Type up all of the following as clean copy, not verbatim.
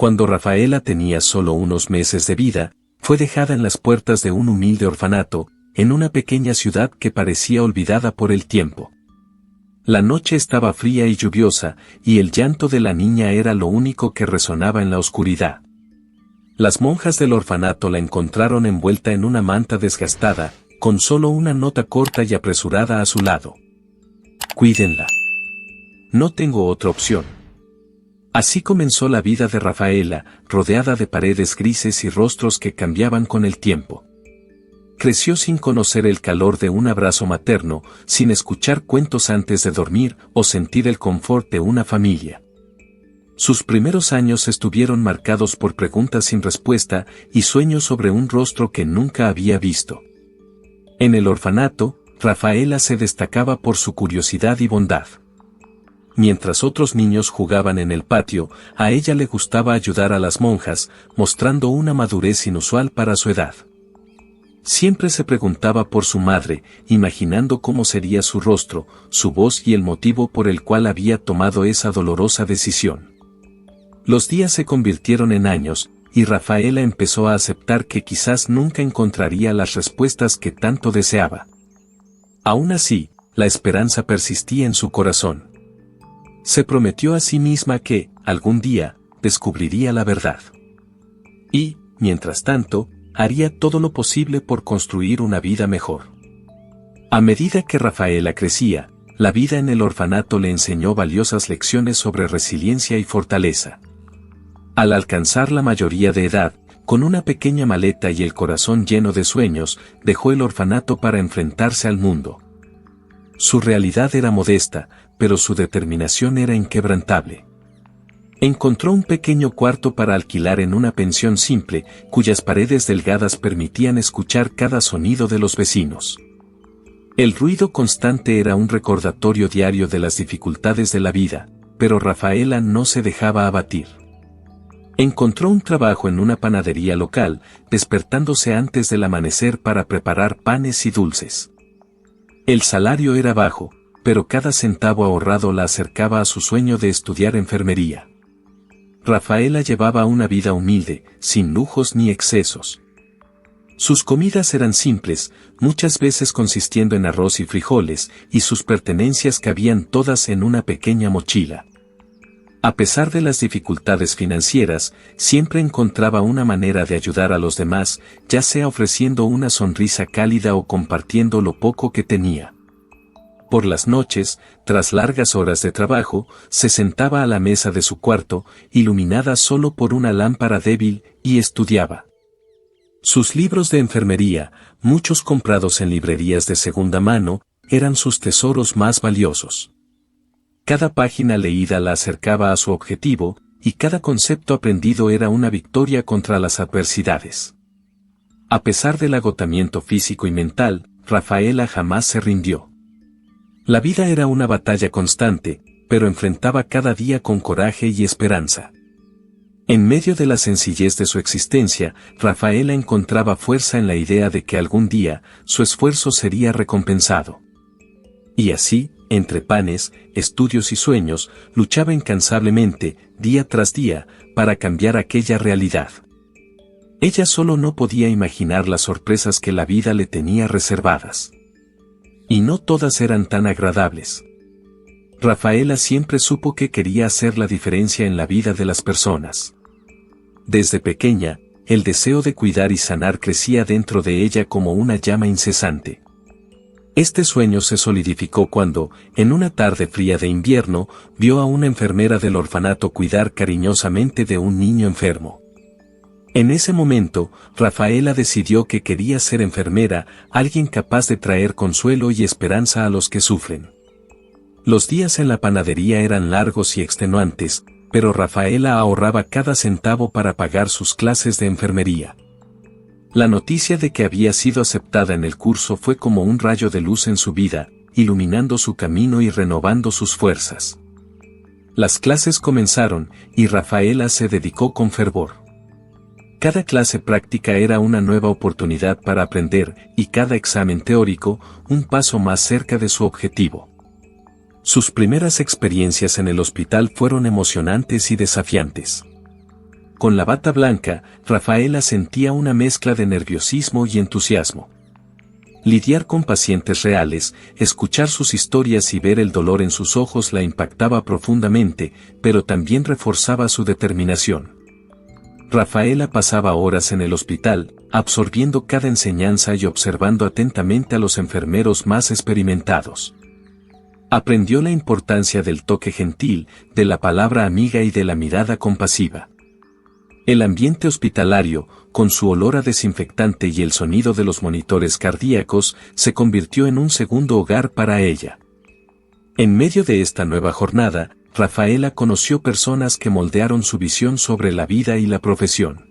Cuando Rafaela tenía solo unos meses de vida, fue dejada en las puertas de un humilde orfanato, en una pequeña ciudad que parecía olvidada por el tiempo. La noche estaba fría y lluviosa, y el llanto de la niña era lo único que resonaba en la oscuridad. Las monjas del orfanato la encontraron envuelta en una manta desgastada, con solo una nota corta y apresurada a su lado. «Cuídenla. No tengo otra opción». Así comenzó la vida de Rafaela, rodeada de paredes grises y rostros que cambiaban con el tiempo. Creció sin conocer el calor de un abrazo materno, sin escuchar cuentos antes de dormir o sentir el confort de una familia. Sus primeros años estuvieron marcados por preguntas sin respuesta y sueños sobre un rostro que nunca había visto. En el orfanato, Rafaela se destacaba por su curiosidad y bondad. Mientras otros niños jugaban en el patio, a ella le gustaba ayudar a las monjas, mostrando una madurez inusual para su edad. Siempre se preguntaba por su madre, imaginando cómo sería su rostro, su voz y el motivo por el cual había tomado esa dolorosa decisión. Los días se convirtieron en años, y Rafaela empezó a aceptar que quizás nunca encontraría las respuestas que tanto deseaba. Aún así, la esperanza persistía en su corazón. Se prometió a sí misma que, algún día, descubriría la verdad. Y, mientras tanto, haría todo lo posible por construir una vida mejor. A medida que Rafaela crecía, la vida en el orfanato le enseñó valiosas lecciones sobre resiliencia y fortaleza. Al alcanzar la mayoría de edad, con una pequeña maleta y el corazón lleno de sueños, dejó el orfanato para enfrentarse al mundo. Su realidad era modesta, pero su determinación era inquebrantable. Encontró un pequeño cuarto para alquilar en una pensión simple, cuyas paredes delgadas permitían escuchar cada sonido de los vecinos. El ruido constante era un recordatorio diario de las dificultades de la vida, pero Rafaela no se dejaba abatir. Encontró un trabajo en una panadería local, despertándose antes del amanecer para preparar panes y dulces. El salario era bajo, pero cada centavo ahorrado la acercaba a su sueño de estudiar enfermería. Rafaela llevaba una vida humilde, sin lujos ni excesos. Sus comidas eran simples, muchas veces consistiendo en arroz y frijoles, y sus pertenencias cabían todas en una pequeña mochila. A pesar de las dificultades financieras, siempre encontraba una manera de ayudar a los demás, ya sea ofreciendo una sonrisa cálida o compartiendo lo poco que tenía. Por las noches, tras largas horas de trabajo, se sentaba a la mesa de su cuarto, iluminada solo por una lámpara débil, y estudiaba. Sus libros de enfermería, muchos comprados en librerías de segunda mano, eran sus tesoros más valiosos. Cada página leída la acercaba a su objetivo, y cada concepto aprendido era una victoria contra las adversidades. A pesar del agotamiento físico y mental, Rafaela jamás se rindió. La vida era una batalla constante, pero enfrentaba cada día con coraje y esperanza. En medio de la sencillez de su existencia, Rafaela encontraba fuerza en la idea de que algún día, su esfuerzo sería recompensado. Y así, entre panes, estudios y sueños, luchaba incansablemente, día tras día, para cambiar aquella realidad. Ella solo no podía imaginar las sorpresas que la vida le tenía reservadas. Y no todas eran tan agradables. Rafaela siempre supo que quería hacer la diferencia en la vida de las personas. Desde pequeña, el deseo de cuidar y sanar crecía dentro de ella como una llama incesante. Este sueño se solidificó cuando, en una tarde fría de invierno, vio a una enfermera del orfanato cuidar cariñosamente de un niño enfermo. En ese momento, Rafaela decidió que quería ser enfermera, alguien capaz de traer consuelo y esperanza a los que sufren. Los días en la panadería eran largos y extenuantes, pero Rafaela ahorraba cada centavo para pagar sus clases de enfermería. La noticia de que había sido aceptada en el curso fue como un rayo de luz en su vida, iluminando su camino y renovando sus fuerzas. Las clases comenzaron, y Rafaela se dedicó con fervor. Cada clase práctica era una nueva oportunidad para aprender, y cada examen teórico, un paso más cerca de su objetivo. Sus primeras experiencias en el hospital fueron emocionantes y desafiantes. Con la bata blanca, Rafaela sentía una mezcla de nerviosismo y entusiasmo. Lidiar con pacientes reales, escuchar sus historias y ver el dolor en sus ojos la impactaba profundamente, pero también reforzaba su determinación. Rafaela pasaba horas en el hospital, absorbiendo cada enseñanza y observando atentamente a los enfermeros más experimentados. Aprendió la importancia del toque gentil, de la palabra amiga y de la mirada compasiva. El ambiente hospitalario, con su olor a desinfectante y el sonido de los monitores cardíacos, se convirtió en un segundo hogar para ella. En medio de esta nueva jornada, Rafaela conoció personas que moldearon su visión sobre la vida y la profesión.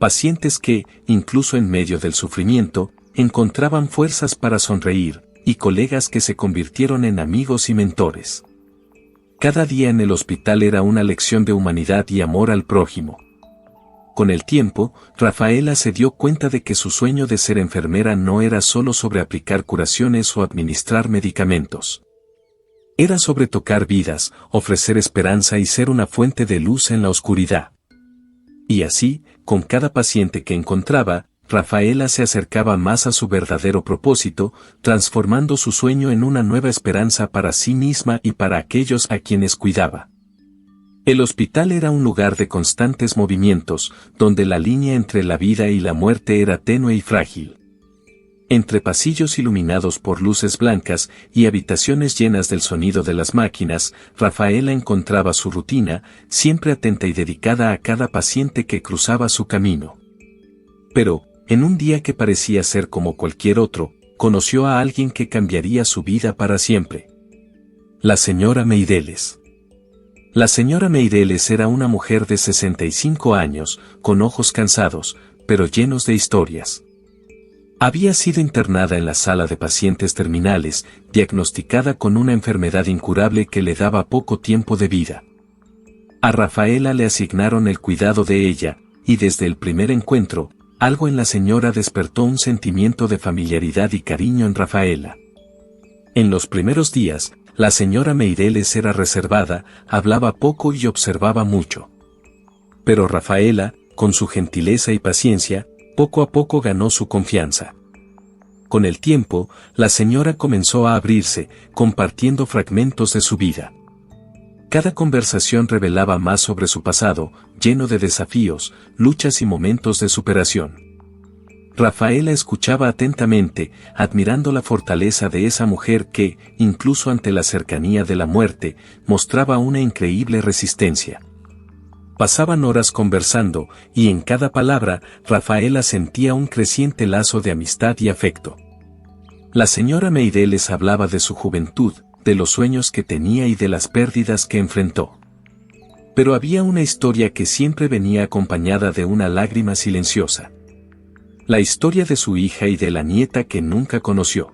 Pacientes que, incluso en medio del sufrimiento, encontraban fuerzas para sonreír, y colegas que se convirtieron en amigos y mentores. Cada día en el hospital era una lección de humanidad y amor al prójimo. Con el tiempo, Rafaela se dio cuenta de que su sueño de ser enfermera no era solo sobre aplicar curaciones o administrar medicamentos. Era sobre tocar vidas, ofrecer esperanza y ser una fuente de luz en la oscuridad. Y así, con cada paciente que encontraba, Rafaela se acercaba más a su verdadero propósito, transformando su sueño en una nueva esperanza para sí misma y para aquellos a quienes cuidaba. El hospital era un lugar de constantes movimientos, donde la línea entre la vida y la muerte era tenue y frágil. Entre pasillos iluminados por luces blancas y habitaciones llenas del sonido de las máquinas, Rafaela encontraba su rutina, siempre atenta y dedicada a cada paciente que cruzaba su camino. Pero, en un día que parecía ser como cualquier otro, conoció a alguien que cambiaría su vida para siempre. La señora Meireles. La señora Meireles era una mujer de 65 años, con ojos cansados, pero llenos de historias. Había sido internada en la sala de pacientes terminales, diagnosticada con una enfermedad incurable que le daba poco tiempo de vida. A Rafaela le asignaron el cuidado de ella, y desde el primer encuentro, algo en la señora despertó un sentimiento de familiaridad y cariño en Rafaela. En los primeros días, la señora Meireles era reservada, hablaba poco y observaba mucho. Pero Rafaela, con su gentileza y paciencia, poco a poco ganó su confianza. Con el tiempo, la señora comenzó a abrirse, compartiendo fragmentos de su vida. Cada conversación revelaba más sobre su pasado, lleno de desafíos, luchas y momentos de superación. Rafaela escuchaba atentamente, admirando la fortaleza de esa mujer que, incluso ante la cercanía de la muerte, mostraba una increíble resistencia. Pasaban horas conversando, y en cada palabra, Rafaela sentía un creciente lazo de amistad y afecto. La señora Meireles hablaba de su juventud, de los sueños que tenía y de las pérdidas que enfrentó. Pero había una historia que siempre venía acompañada de una lágrima silenciosa. La historia de su hija y de la nieta que nunca conoció.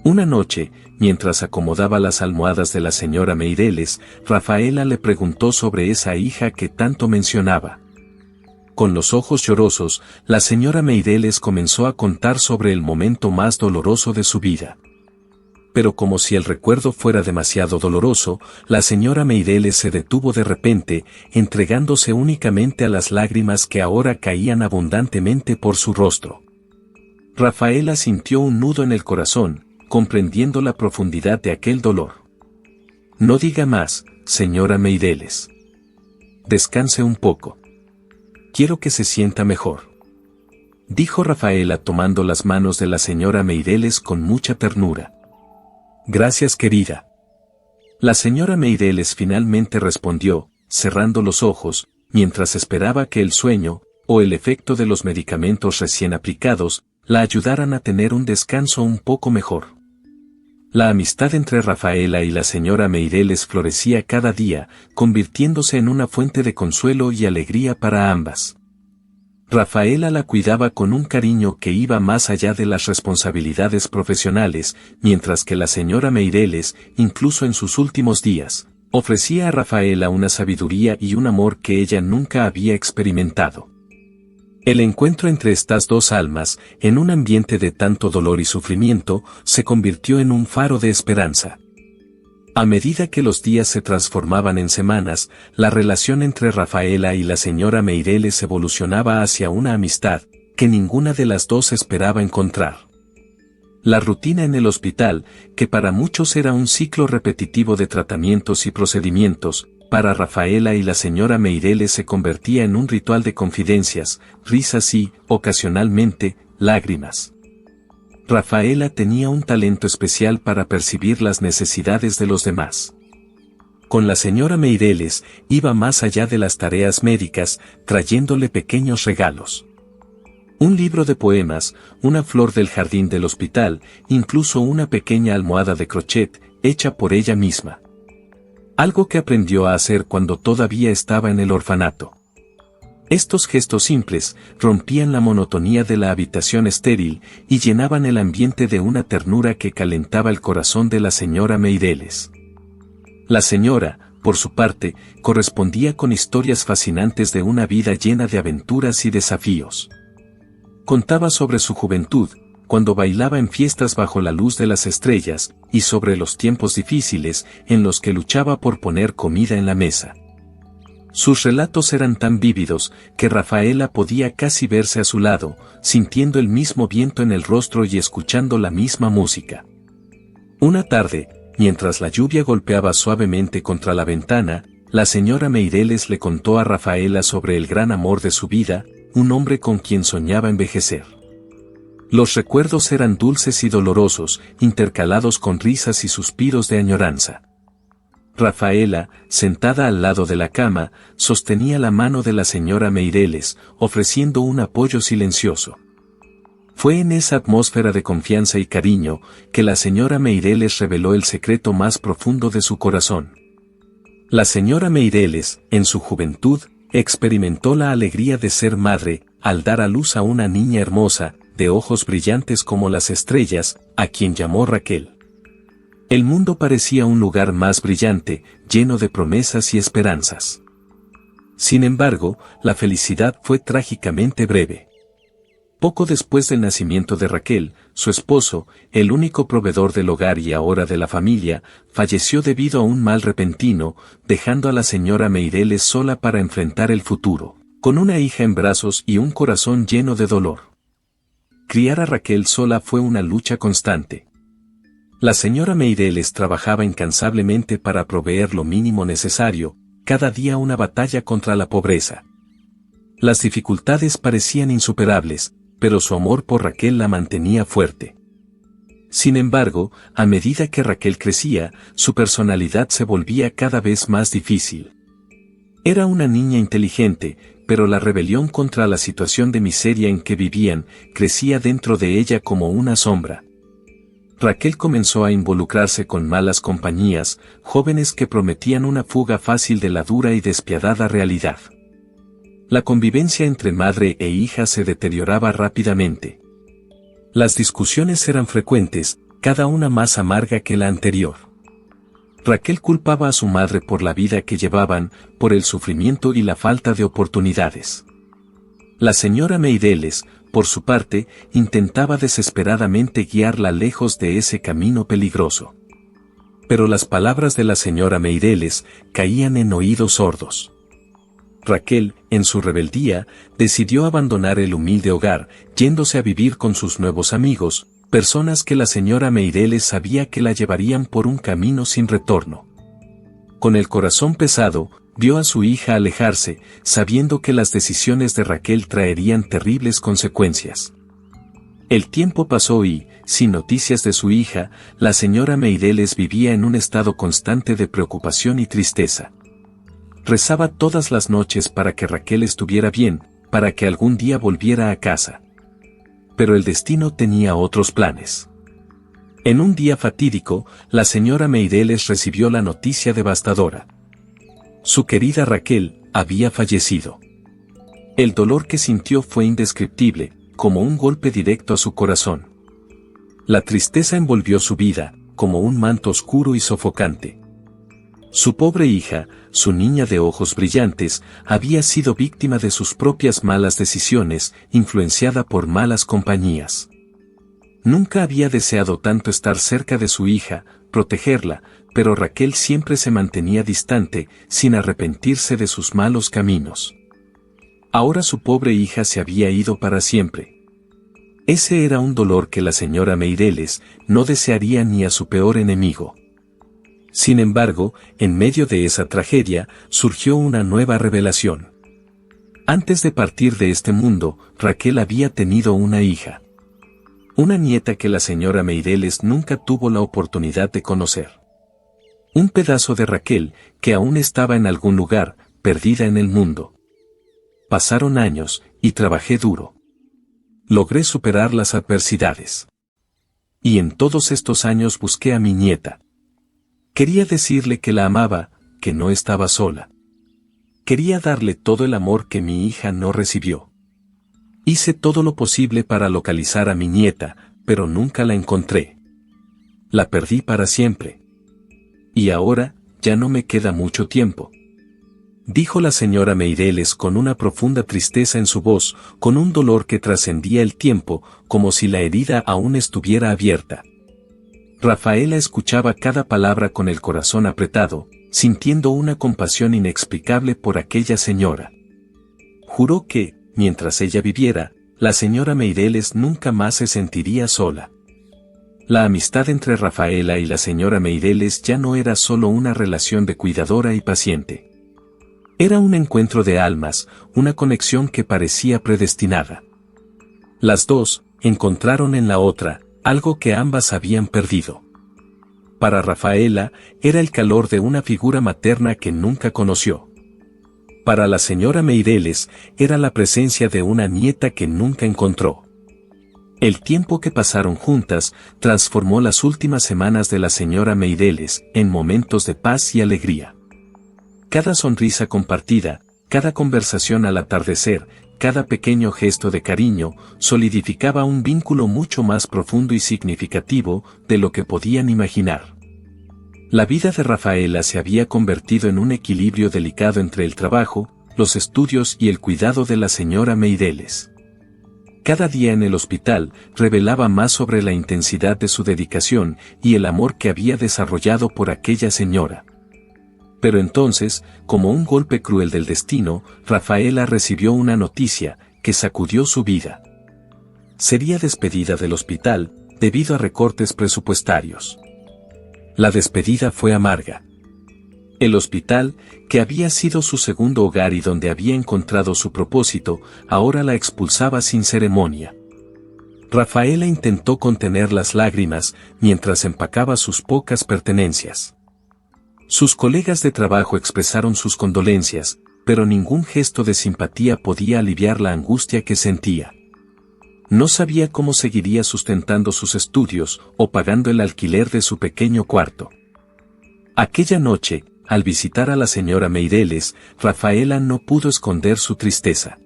Una noche, mientras acomodaba las almohadas de la señora Meireles, Rafaela le preguntó sobre esa hija que tanto mencionaba. Con los ojos llorosos, la señora Meireles comenzó a contar sobre el momento más doloroso de su vida. Pero como si el recuerdo fuera demasiado doloroso, la señora Meireles se detuvo de repente, entregándose únicamente a las lágrimas que ahora caían abundantemente por su rostro. Rafaela sintió un nudo en el corazón, comprendiendo la profundidad de aquel dolor. No diga más, señora Meireles. Descanse un poco. Quiero que se sienta mejor. Dijo Rafaela tomando las manos de la señora Meireles con mucha ternura. Gracias, querida. La señora Meireles finalmente respondió, cerrando los ojos, mientras esperaba que el sueño, o el efecto de los medicamentos recién aplicados, la ayudaran a tener un descanso un poco mejor. La amistad entre Rafaela y la señora Meireles florecía cada día, convirtiéndose en una fuente de consuelo y alegría para ambas. Rafaela la cuidaba con un cariño que iba más allá de las responsabilidades profesionales, mientras que la señora Meireles, incluso en sus últimos días, ofrecía a Rafaela una sabiduría y un amor que ella nunca había experimentado. El encuentro entre estas dos almas, en un ambiente de tanto dolor y sufrimiento, se convirtió en un faro de esperanza. A medida que los días se transformaban en semanas, la relación entre Rafaela y la señora Meireles evolucionaba hacia una amistad que ninguna de las dos esperaba encontrar. La rutina en el hospital, que para muchos era un ciclo repetitivo de tratamientos y procedimientos, para Rafaela y la señora Meireles se convertía en un ritual de confidencias, risas y, ocasionalmente, lágrimas. Rafaela tenía un talento especial para percibir las necesidades de los demás. Con la señora Meireles iba más allá de las tareas médicas, trayéndole pequeños regalos. Un libro de poemas, una flor del jardín del hospital, incluso una pequeña almohada de crochet, hecha por ella misma. Algo que aprendió a hacer cuando todavía estaba en el orfanato. Estos gestos simples rompían la monotonía de la habitación estéril y llenaban el ambiente de una ternura que calentaba el corazón de la señora Meireles. La señora, por su parte, correspondía con historias fascinantes de una vida llena de aventuras y desafíos. Contaba sobre su juventud, cuando bailaba en fiestas bajo la luz de las estrellas, y sobre los tiempos difíciles en los que luchaba por poner comida en la mesa. Sus relatos eran tan vívidos que Rafaela podía casi verse a su lado, sintiendo el mismo viento en el rostro y escuchando la misma música. Una tarde, mientras la lluvia golpeaba suavemente contra la ventana, la señora Meireles le contó a Rafaela sobre el gran amor de su vida, un hombre con quien soñaba envejecer. Los recuerdos eran dulces y dolorosos, intercalados con risas y suspiros de añoranza. Rafaela, sentada al lado de la cama, sostenía la mano de la señora Meireles, ofreciendo un apoyo silencioso. Fue en esa atmósfera de confianza y cariño que la señora Meireles reveló el secreto más profundo de su corazón. La señora Meireles, en su juventud, experimentó la alegría de ser madre, al dar a luz a una niña hermosa, de ojos brillantes como las estrellas, a quien llamó Raquel. El mundo parecía un lugar más brillante, lleno de promesas y esperanzas. Sin embargo, la felicidad fue trágicamente breve. Poco después del nacimiento de Raquel, su esposo, el único proveedor del hogar y ahora de la familia, falleció debido a un mal repentino, dejando a la señora Meireles sola para enfrentar el futuro, con una hija en brazos y un corazón lleno de dolor. Criar a Raquel sola fue una lucha constante. La señora Meireles trabajaba incansablemente para proveer lo mínimo necesario, cada día una batalla contra la pobreza. Las dificultades parecían insuperables, pero su amor por Raquel la mantenía fuerte. Sin embargo, a medida que Raquel crecía, su personalidad se volvía cada vez más difícil. Era una niña inteligente, pero la rebelión contra la situación de miseria en que vivían crecía dentro de ella como una sombra. Raquel comenzó a involucrarse con malas compañías, jóvenes que prometían una fuga fácil de la dura y despiadada realidad. La convivencia entre madre e hija se deterioraba rápidamente. Las discusiones eran frecuentes, cada una más amarga que la anterior. Raquel culpaba a su madre por la vida que llevaban, por el sufrimiento y la falta de oportunidades. La señora Meireles, por su parte, intentaba desesperadamente guiarla lejos de ese camino peligroso. Pero las palabras de la señora Meireles caían en oídos sordos. Raquel, en su rebeldía, decidió abandonar el humilde hogar, yéndose a vivir con sus nuevos amigos, personas que la señora Meireles sabía que la llevarían por un camino sin retorno. Con el corazón pesado, vio a su hija alejarse, sabiendo que las decisiones de Raquel traerían terribles consecuencias. El tiempo pasó y, sin noticias de su hija, la señora Meireles vivía en un estado constante de preocupación y tristeza. Rezaba todas las noches para que Raquel estuviera bien, para que algún día volviera a casa. Pero el destino tenía otros planes. En un día fatídico, la señora Meireles recibió la noticia devastadora. Su querida Raquel había fallecido. El dolor que sintió fue indescriptible, como un golpe directo a su corazón. La tristeza envolvió su vida, como un manto oscuro y sofocante. Su pobre hija, su niña de ojos brillantes, había sido víctima de sus propias malas decisiones, influenciada por malas compañías. Nunca había deseado tanto estar cerca de su hija, protegerla, pero Raquel siempre se mantenía distante, sin arrepentirse de sus malos caminos. Ahora su pobre hija se había ido para siempre. Ese era un dolor que la señora Meireles no desearía ni a su peor enemigo. Sin embargo, en medio de esa tragedia, surgió una nueva revelación. Antes de partir de este mundo, Raquel había tenido una hija. Una nieta que la señora Meireles nunca tuvo la oportunidad de conocer. Un pedazo de Raquel, que aún estaba en algún lugar, perdida en el mundo. Pasaron años, y trabajé duro. Logré superar las adversidades. Y en todos estos años busqué a mi nieta. Quería decirle que la amaba, que no estaba sola. Quería darle todo el amor que mi hija no recibió. Hice todo lo posible para localizar a mi nieta, pero nunca la encontré. La perdí para siempre. Y ahora, ya no me queda mucho tiempo. Dijo la señora Meireles con una profunda tristeza en su voz, con un dolor que trascendía el tiempo, como si la herida aún estuviera abierta. Rafaela escuchaba cada palabra con el corazón apretado, sintiendo una compasión inexplicable por aquella señora. Juró que, mientras ella viviera, la señora Meireles nunca más se sentiría sola. La amistad entre Rafaela y la señora Meireles ya no era solo una relación de cuidadora y paciente. Era un encuentro de almas, una conexión que parecía predestinada. Las dos encontraron en la otra algo que ambas habían perdido. Para Rafaela era el calor de una figura materna que nunca conoció. Para la señora Meireles era la presencia de una nieta que nunca encontró. El tiempo que pasaron juntas transformó las últimas semanas de la señora Meireles en momentos de paz y alegría. Cada sonrisa compartida, cada conversación al atardecer, cada pequeño gesto de cariño, solidificaba un vínculo mucho más profundo y significativo de lo que podían imaginar. La vida de Rafaela se había convertido en un equilibrio delicado entre el trabajo, los estudios y el cuidado de la señora Meireles. Cada día en el hospital revelaba más sobre la intensidad de su dedicación y el amor que había desarrollado por aquella señora. Pero entonces, como un golpe cruel del destino, Rafaela recibió una noticia que sacudió su vida. Sería despedida del hospital, debido a recortes presupuestarios. La despedida fue amarga. El hospital, que había sido su segundo hogar y donde había encontrado su propósito, ahora la expulsaba sin ceremonia. Rafaela intentó contener las lágrimas mientras empacaba sus pocas pertenencias. Sus colegas de trabajo expresaron sus condolencias, pero ningún gesto de simpatía podía aliviar la angustia que sentía. No sabía cómo seguiría sustentando sus estudios o pagando el alquiler de su pequeño cuarto. Aquella noche, al visitar a la señora Meireles, Rafaela no pudo esconder su tristeza.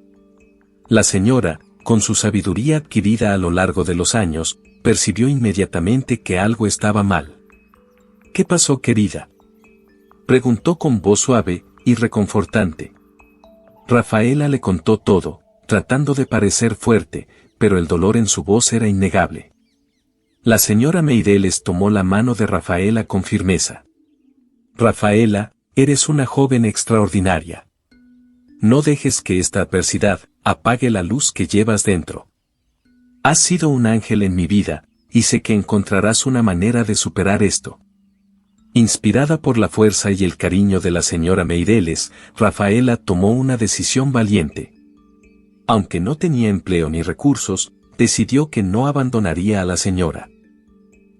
La señora, con su sabiduría adquirida a lo largo de los años, percibió inmediatamente que algo estaba mal. ¿Qué pasó, querida?, preguntó con voz suave y reconfortante. Rafaela le contó todo, tratando de parecer fuerte, pero el dolor en su voz era innegable. La señora Meireles tomó la mano de Rafaela con firmeza. Rafaela, eres una joven extraordinaria. No dejes que esta adversidad apague la luz que llevas dentro. Has sido un ángel en mi vida, y sé que encontrarás una manera de superar esto. Inspirada por la fuerza y el cariño de la señora Meireles, Rafaela tomó una decisión valiente. Aunque no tenía empleo ni recursos, decidió que no abandonaría a la señora.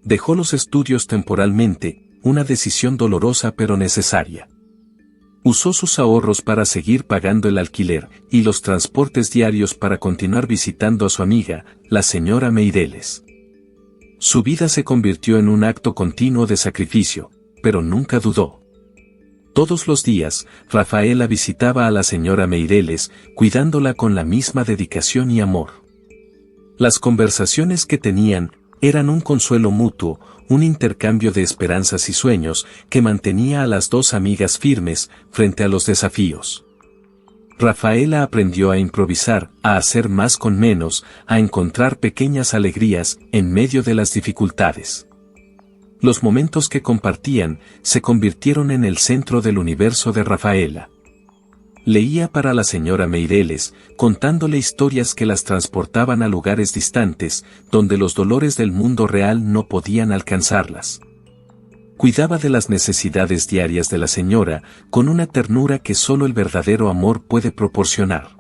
Dejó los estudios temporalmente, una decisión dolorosa pero necesaria. Usó sus ahorros para seguir pagando el alquiler y los transportes diarios para continuar visitando a su amiga, la señora Meireles. Su vida se convirtió en un acto continuo de sacrificio, pero nunca dudó. Todos los días, Rafaela visitaba a la señora Meireles, cuidándola con la misma dedicación y amor. Las conversaciones que tenían eran un consuelo mutuo, un intercambio de esperanzas y sueños que mantenía a las dos amigas firmes frente a los desafíos. Rafaela aprendió a improvisar, a hacer más con menos, a encontrar pequeñas alegrías en medio de las dificultades. Los momentos que compartían se convirtieron en el centro del universo de Rafaela. Leía para la señora Meireles, contándole historias que las transportaban a lugares distantes, donde los dolores del mundo real no podían alcanzarlas. Cuidaba de las necesidades diarias de la señora, con una ternura que solo el verdadero amor puede proporcionar.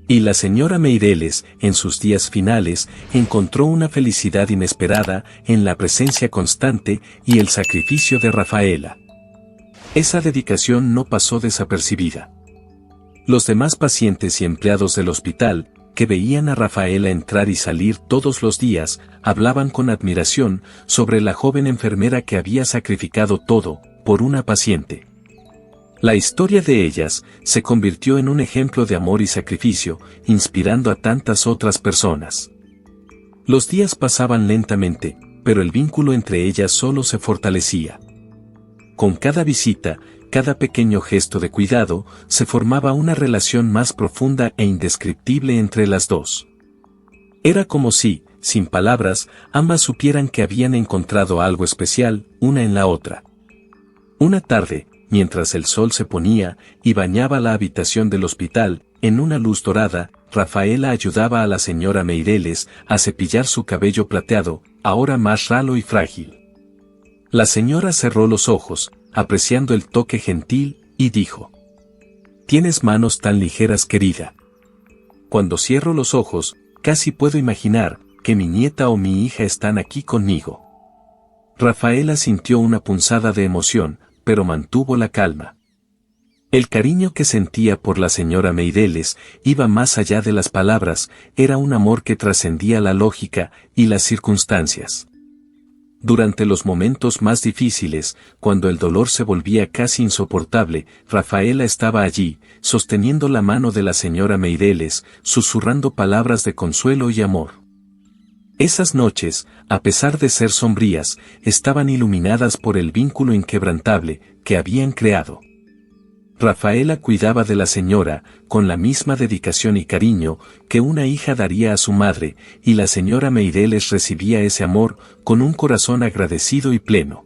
Y la señora Meireles, en sus días finales, encontró una felicidad inesperada en la presencia constante y el sacrificio de Rafaela. Esa dedicación no pasó desapercibida. Los demás pacientes y empleados del hospital, que veían a Rafaela entrar y salir todos los días, hablaban con admiración sobre la joven enfermera que había sacrificado todo por una paciente. La historia de ellas se convirtió en un ejemplo de amor y sacrificio, inspirando a tantas otras personas. Los días pasaban lentamente, pero el vínculo entre ellas solo se fortalecía. Con cada visita, cada pequeño gesto de cuidado, se formaba una relación más profunda e indescriptible entre las dos. Era como si, sin palabras, ambas supieran que habían encontrado algo especial, una en la otra. Una tarde, mientras el sol se ponía y bañaba la habitación del hospital, en una luz dorada, Rafaela ayudaba a la señora Meireles a cepillar su cabello plateado, ahora más ralo y frágil. La señora cerró los ojos, apreciando el toque gentil, y dijo: «Tienes manos tan ligeras, querida. Cuando cierro los ojos, casi puedo imaginar que mi nieta o mi hija están aquí conmigo». Rafaela sintió una punzada de emoción, pero mantuvo la calma. El cariño que sentía por la señora Meireles iba más allá de las palabras, era un amor que trascendía la lógica y las circunstancias. Durante los momentos más difíciles, cuando el dolor se volvía casi insoportable, Rafaela estaba allí, sosteniendo la mano de la señora Meireles, susurrando palabras de consuelo y amor. Esas noches, a pesar de ser sombrías, estaban iluminadas por el vínculo inquebrantable que habían creado. Rafaela cuidaba de la señora, con la misma dedicación y cariño que una hija daría a su madre, y la señora Meireles recibía ese amor con un corazón agradecido y pleno.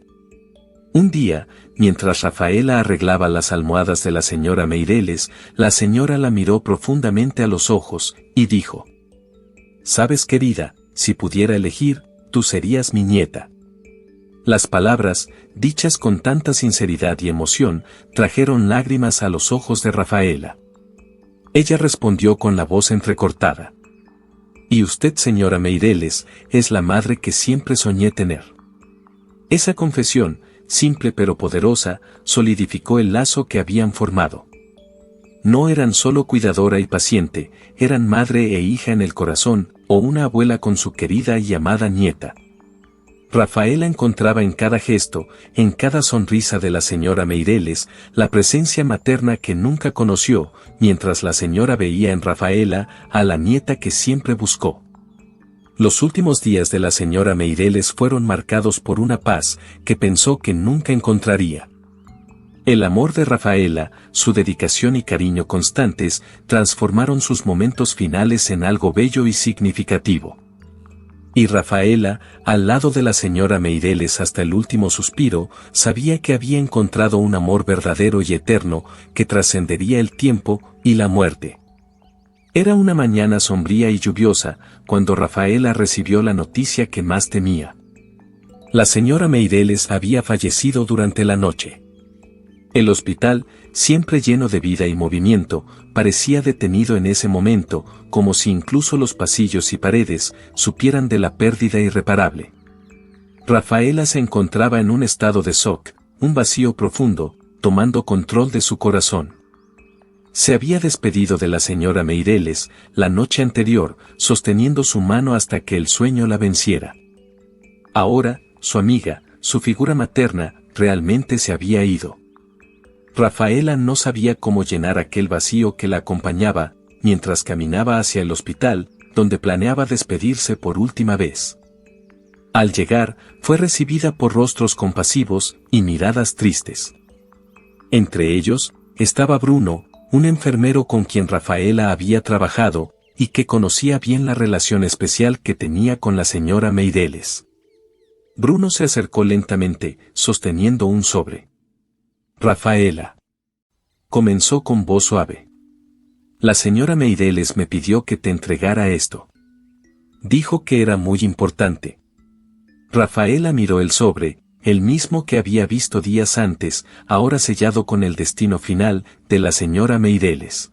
Un día, mientras Rafaela arreglaba las almohadas de la señora Meireles, la señora la miró profundamente a los ojos, y dijo: «Sabes, querida, si pudiera elegir, tú serías mi nieta». Las palabras, dichas con tanta sinceridad y emoción, trajeron lágrimas a los ojos de Rafaela. Ella respondió con la voz entrecortada: «Y usted, señora Meireles, es la madre que siempre soñé tener». Esa confesión, simple pero poderosa, solidificó el lazo que habían formado. No eran solo cuidadora y paciente, eran madre e hija en el corazón, o una abuela con su querida y amada nieta. Rafaela encontraba en cada gesto, en cada sonrisa de la señora Meireles, la presencia materna que nunca conoció, mientras la señora veía en Rafaela a la nieta que siempre buscó. Los últimos días de la señora Meireles fueron marcados por una paz que pensó que nunca encontraría. El amor de Rafaela, su dedicación y cariño constantes, transformaron sus momentos finales en algo bello y significativo. Y Rafaela, al lado de la señora Meireles hasta el último suspiro, sabía que había encontrado un amor verdadero y eterno que trascendería el tiempo y la muerte. Era una mañana sombría y lluviosa, cuando Rafaela recibió la noticia que más temía. La señora Meireles había fallecido durante la noche. El hospital, siempre lleno de vida y movimiento, parecía detenido en ese momento, como si incluso los pasillos y paredes supieran de la pérdida irreparable. Rafaela se encontraba en un estado de shock, un vacío profundo, tomando control de su corazón. Se había despedido de la señora Meireles la noche anterior, sosteniendo su mano hasta que el sueño la venciera. Ahora, su amiga, su figura materna, realmente se había ido. Rafaela no sabía cómo llenar aquel vacío que la acompañaba, mientras caminaba hacia el hospital, donde planeaba despedirse por última vez. Al llegar, fue recibida por rostros compasivos y miradas tristes. Entre ellos, estaba Bruno, un enfermero con quien Rafaela había trabajado, y que conocía bien la relación especial que tenía con la señora Meireles. Bruno se acercó lentamente, sosteniendo un sobre. Rafaela. Comenzó con voz suave. La señora Meireles me pidió que te entregara esto. Dijo que era muy importante. Rafaela miró el sobre, el mismo que había visto días antes, ahora sellado con el destino final de la señora Meireles.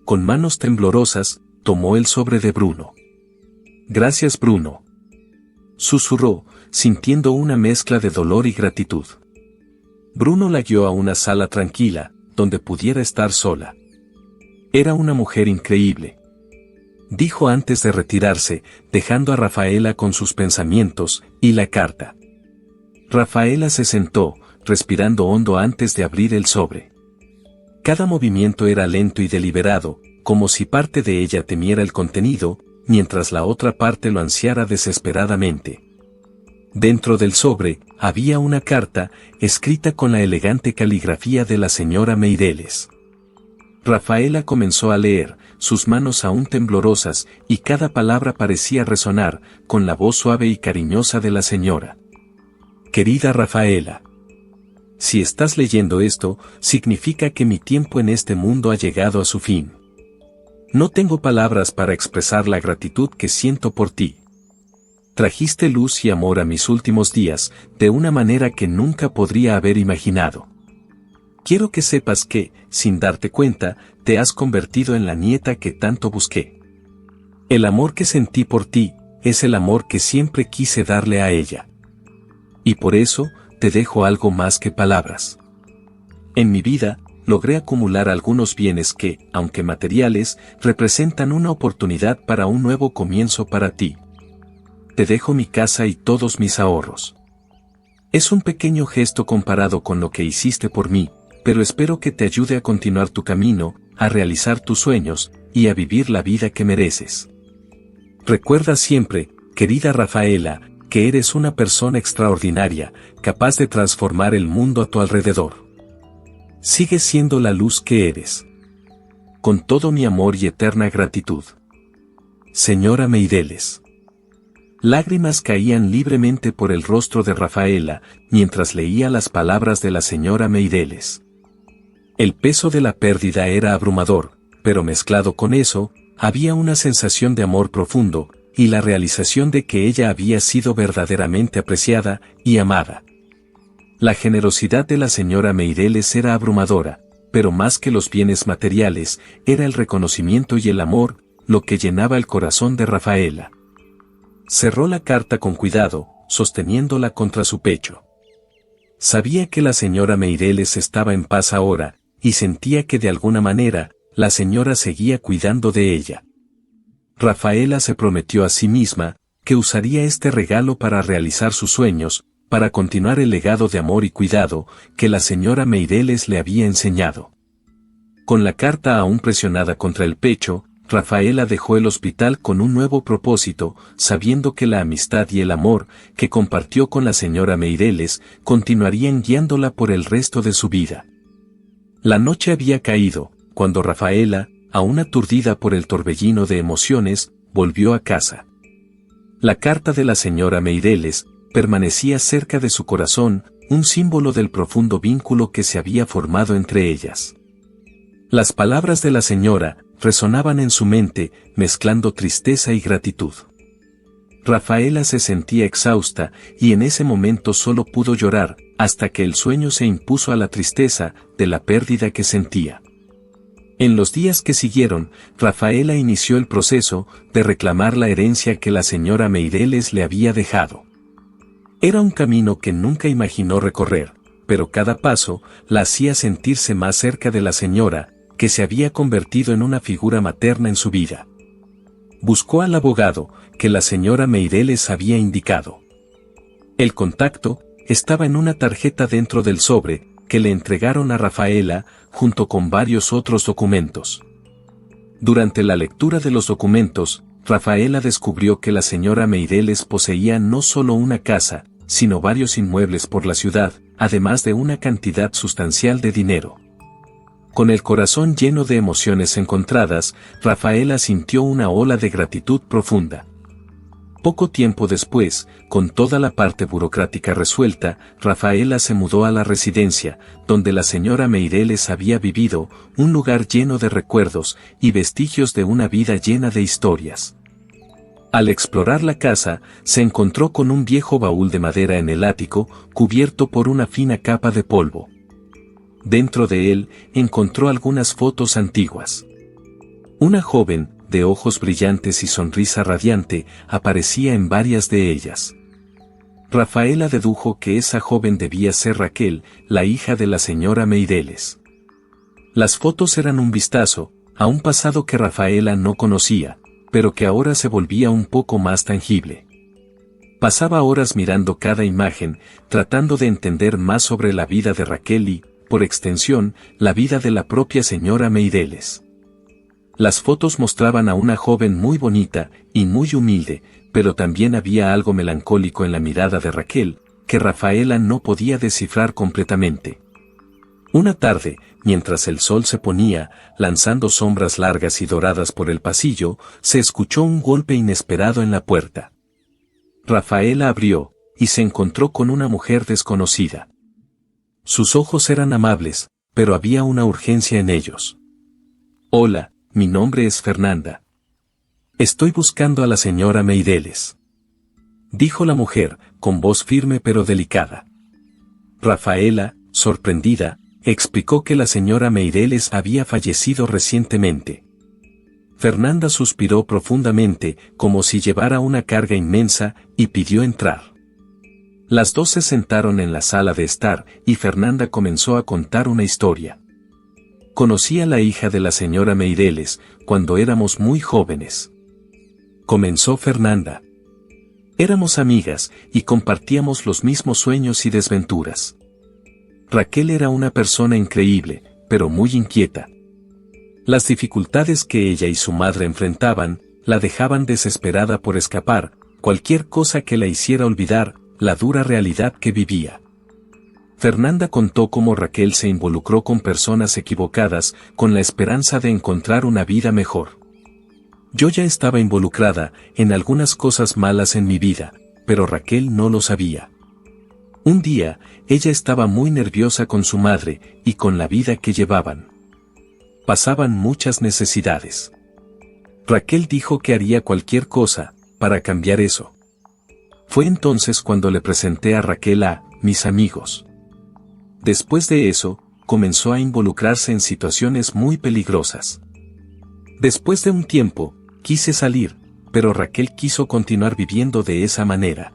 Con manos temblorosas, tomó el sobre de Bruno. Gracias, Bruno. Susurró, sintiendo una mezcla de dolor y gratitud. Bruno la guió a una sala tranquila, donde pudiera estar sola. Era una mujer increíble, dijo antes de retirarse, dejando a Rafaela con sus pensamientos y la carta. Rafaela se sentó, respirando hondo antes de abrir el sobre. Cada movimiento era lento y deliberado, como si parte de ella temiera el contenido, mientras la otra parte lo ansiara desesperadamente. Dentro del sobre, había una carta, escrita con la elegante caligrafía de la señora Meireles. Rafaela comenzó a leer, sus manos aún temblorosas, y cada palabra parecía resonar, con la voz suave y cariñosa de la señora. Querida Rafaela. Si estás leyendo esto, significa que mi tiempo en este mundo ha llegado a su fin. No tengo palabras para expresar la gratitud que siento por ti. Trajiste luz y amor a mis últimos días, de una manera que nunca podría haber imaginado. Quiero que sepas que, sin darte cuenta, te has convertido en la nieta que tanto busqué. El amor que sentí por ti, es el amor que siempre quise darle a ella. Y por eso, te dejo algo más que palabras. En mi vida, logré acumular algunos bienes que, aunque materiales, representan una oportunidad para un nuevo comienzo para ti. Te dejo mi casa y todos mis ahorros. Es un pequeño gesto comparado con lo que hiciste por mí, pero espero que te ayude a continuar tu camino, a realizar tus sueños, y a vivir la vida que mereces. Recuerda siempre, querida Rafaela, que eres una persona extraordinaria, capaz de transformar el mundo a tu alrededor. Sigue siendo la luz que eres. Con todo mi amor y eterna gratitud. Señora Meireles. Lágrimas caían libremente por el rostro de Rafaela, mientras leía las palabras de la señora Meireles. El peso de la pérdida era abrumador, pero mezclado con eso, había una sensación de amor profundo, y la realización de que ella había sido verdaderamente apreciada y amada. La generosidad de la señora Meireles era abrumadora, pero más que los bienes materiales, era el reconocimiento y el amor, lo que llenaba el corazón de Rafaela. Cerró la carta con cuidado, sosteniéndola contra su pecho. Sabía que la señora Meireles estaba en paz ahora, y sentía que de alguna manera, la señora seguía cuidando de ella. Rafaela se prometió a sí misma, que usaría este regalo para realizar sus sueños, para continuar el legado de amor y cuidado, que la señora Meireles le había enseñado. Con la carta aún presionada contra el pecho, Rafaela dejó el hospital con un nuevo propósito, sabiendo que la amistad y el amor que compartió con la señora Meireles continuarían guiándola por el resto de su vida. La noche había caído, cuando Rafaela, aún aturdida por el torbellino de emociones, volvió a casa. La carta de la señora Meireles permanecía cerca de su corazón, un símbolo del profundo vínculo que se había formado entre ellas. Las palabras de la señora resonaban en su mente, mezclando tristeza y gratitud. Rafaela se sentía exhausta, y en ese momento solo pudo llorar, hasta que el sueño se impuso a la tristeza de la pérdida que sentía. En los días que siguieron, Rafaela inició el proceso de reclamar la herencia que la señora Meireles le había dejado. Era un camino que nunca imaginó recorrer, pero cada paso la hacía sentirse más cerca de la señora, que se había convertido en una figura materna en su vida. Buscó al abogado, que la señora Meireles había indicado. El contacto estaba en una tarjeta dentro del sobre, que le entregaron a Rafaela, junto con varios otros documentos. Durante la lectura de los documentos, Rafaela descubrió que la señora Meireles poseía no solo una casa, sino varios inmuebles por la ciudad, además de una cantidad sustancial de dinero. Con el corazón lleno de emociones encontradas, Rafaela sintió una ola de gratitud profunda. Poco tiempo después, con toda la parte burocrática resuelta, Rafaela se mudó a la residencia, donde la señora Meireles había vivido, un lugar lleno de recuerdos y vestigios de una vida llena de historias. Al explorar la casa, se encontró con un viejo baúl de madera en el ático, cubierto por una fina capa de polvo. Dentro de él, encontró algunas fotos antiguas. Una joven, de ojos brillantes y sonrisa radiante, aparecía en varias de ellas. Rafaela dedujo que esa joven debía ser Raquel, la hija de la señora Meireles. Las fotos eran un vistazo a un pasado que Rafaela no conocía, pero que ahora se volvía un poco más tangible. Pasaba horas mirando cada imagen, tratando de entender más sobre la vida de Raquel y, por extensión, la vida de la propia señora Meireles. Las fotos mostraban a una joven muy bonita y muy humilde, pero también había algo melancólico en la mirada de Raquel, que Rafaela no podía descifrar completamente. Una tarde, mientras el sol se ponía, lanzando sombras largas y doradas por el pasillo, se escuchó un golpe inesperado en la puerta. Rafaela abrió, y se encontró con una mujer desconocida. Sus ojos eran amables, pero había una urgencia en ellos. «Hola, mi nombre es Fernanda. Estoy buscando a la señora Meireles», dijo la mujer, con voz firme pero delicada. Rafaela, sorprendida, explicó que la señora Meireles había fallecido recientemente. Fernanda suspiró profundamente, como si llevara una carga inmensa, y pidió entrar. Las dos se sentaron en la sala de estar, y Fernanda comenzó a contar una historia. «Conocí a la hija de la señora Meireles, cuando éramos muy jóvenes», comenzó Fernanda. «Éramos amigas, y compartíamos los mismos sueños y desventuras. Raquel era una persona increíble, pero muy inquieta. Las dificultades que ella y su madre enfrentaban, la dejaban desesperada por escapar, cualquier cosa que la hiciera olvidar la dura realidad que vivía». Fernanda contó cómo Raquel se involucró con personas equivocadas, con la esperanza de encontrar una vida mejor. «Yo ya estaba involucrada en algunas cosas malas en mi vida, pero Raquel no lo sabía. Un día, ella estaba muy nerviosa con su madre y con la vida que llevaban. Pasaban muchas necesidades. Raquel dijo que haría cualquier cosa para cambiar eso. Fue entonces cuando le presenté a Raquel a mis amigos. Después de eso, comenzó a involucrarse en situaciones muy peligrosas. Después de un tiempo, quise salir, pero Raquel quiso continuar viviendo de esa manera.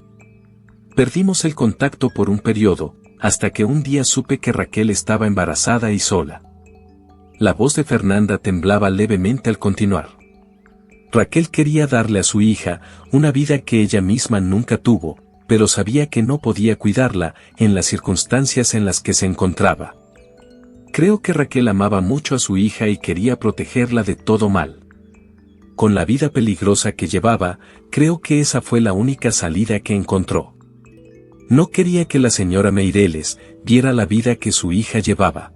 Perdimos el contacto por un periodo, hasta que un día supe que Raquel estaba embarazada y sola». La voz de Fernanda temblaba levemente al continuar. Raquel quería darle a su hija una vida que ella misma nunca tuvo, pero sabía que no podía cuidarla en las circunstancias en las que se encontraba. «Creo que Raquel amaba mucho a su hija y quería protegerla de todo mal. Con la vida peligrosa que llevaba, creo que esa fue la única salida que encontró. No quería que la señora Meireles viera la vida que su hija llevaba.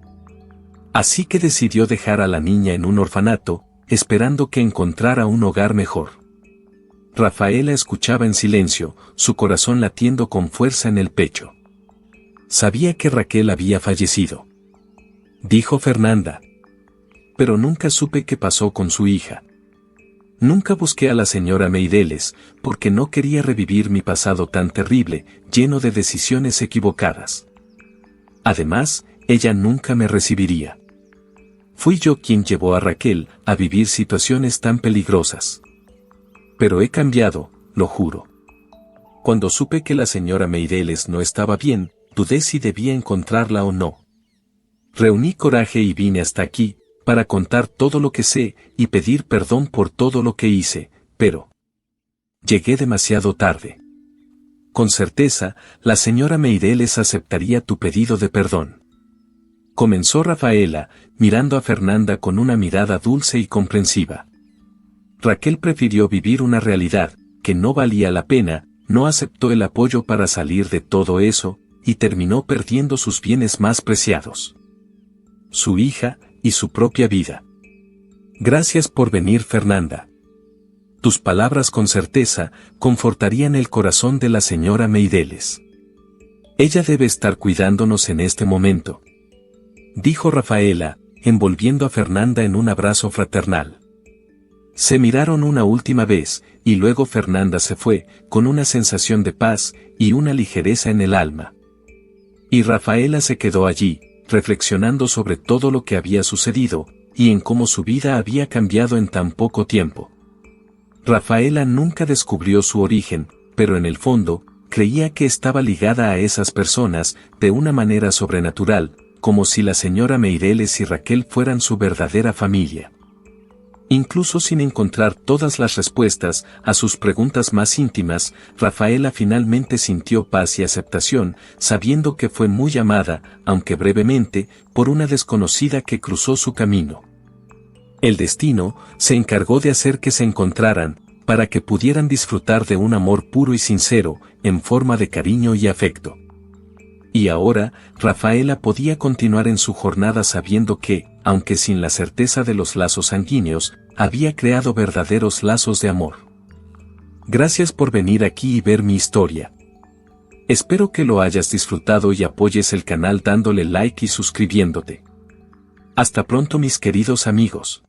Así que decidió dejar a la niña en un orfanato, esperando que encontrara un hogar mejor». Rafaela escuchaba en silencio, su corazón latiendo con fuerza en el pecho. «Sabía que Raquel había fallecido», dijo Fernanda. «Pero nunca supe qué pasó con su hija. Nunca busqué a la señora Meireles, porque no quería revivir mi pasado tan terrible, lleno de decisiones equivocadas. Además, ella nunca me recibiría. Fui yo quien llevó a Raquel a vivir situaciones tan peligrosas. Pero he cambiado, lo juro. Cuando supe que la señora Meireles no estaba bien, dudé si debía encontrarla o no. Reuní coraje y vine hasta aquí, para contar todo lo que sé y pedir perdón por todo lo que hice, pero llegué demasiado tarde. Con certeza, la señora Meireles aceptaría tu pedido de perdón», comenzó Rafaela, mirando a Fernanda con una mirada dulce y comprensiva. Raquel prefirió vivir una realidad que no valía la pena, no aceptó el apoyo para salir de todo eso, y terminó perdiendo sus bienes más preciados. Su hija y su propia vida. Gracias por venir, Fernanda. Tus palabras con certeza confortarían el corazón de la señora Meireles. Ella debe estar cuidándonos en este momento, dijo Rafaela, envolviendo a Fernanda en un abrazo fraternal. Se miraron una última vez, y luego Fernanda se fue, con una sensación de paz y una ligereza en el alma. Y Rafaela se quedó allí, reflexionando sobre todo lo que había sucedido, y en cómo su vida había cambiado en tan poco tiempo. Rafaela nunca descubrió su origen, pero en el fondo, creía que estaba ligada a esas personas, de una manera sobrenatural, como si la señora Meireles y Raquel fueran su verdadera familia. Incluso sin encontrar todas las respuestas a sus preguntas más íntimas, Rafaela finalmente sintió paz y aceptación, sabiendo que fue muy amada, aunque brevemente, por una desconocida que cruzó su camino. El destino se encargó de hacer que se encontraran, para que pudieran disfrutar de un amor puro y sincero, en forma de cariño y afecto. Y ahora, Rafaela podía continuar en su jornada sabiendo que, aunque sin la certeza de los lazos sanguíneos, había creado verdaderos lazos de amor. Gracias por venir aquí y ver mi historia. Espero que lo hayas disfrutado y apoyes el canal dándole like y suscribiéndote. Hasta pronto, mis queridos amigos.